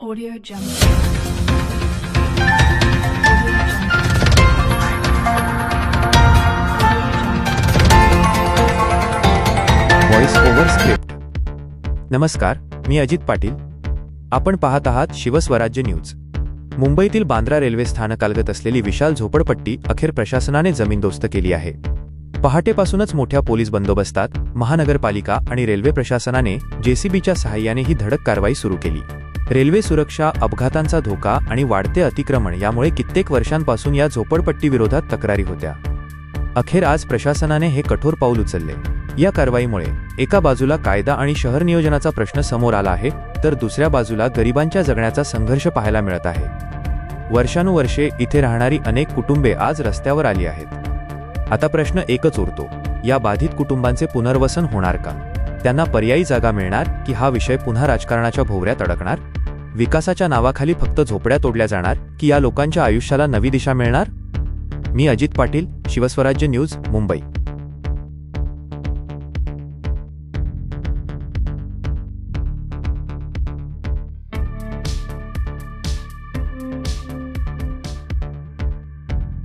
Audio Jungle. Voice over script. नमस्कार, मी अजित पाटील. आपण पाहत आहात शिवस्वराज्य न्यूज. मुंबईतील बांद्रा रेल्वे स्थानकालगत असलेली विशाल झोपडपट्टी अखेर प्रशासनाने जमीनदोस्त केली आहे. पहाटेपासूनच मोठ्या पोलीस बंदोबस्तात महानगरपालिका आणि रेल्वे प्रशासनाने जेसीबीच्या सहाय्याने ही धडक कारवाई सुरू केली. रेल्वे सुरक्षा, अपघातांचा धोका आणि वाढते अतिक्रमण यामुळे कित्येक वर्षांपासून या झोपडपट्टीविरोधात तक्रारी होत्या. अखेर आज प्रशासनाने हे कठोर पाऊल उचलले. या कारवाईमुळे एका बाजूला कायदा आणि शहर नियोजनाचा प्रश्न समोर आला आहे, तर दुसऱ्या बाजूला गरिबांच्या जगण्याचा संघर्ष पाहायला मिळत आहे. वर्षानुवर्षे इथे राहणारी अनेक कुटुंबे आज रस्त्यावर आली आहेत. आता प्रश्न एकच उरतो, या बाधित कुटुंबांचे पुनर्वसन होणार का? त्यांना पर्यायी जागा मिळणार की हा विषय पुन्हा राजकारणाच्या भोवऱ्यात अडकणार? विकासाच्या नावाखाली फक्त झोपड्या तोडल्या जाणार की या लोकांच्या आयुष्याला नवी दिशा मिळणार? मी अजित पाटील, शिवस्वराज्य न्यूज, मुंबई.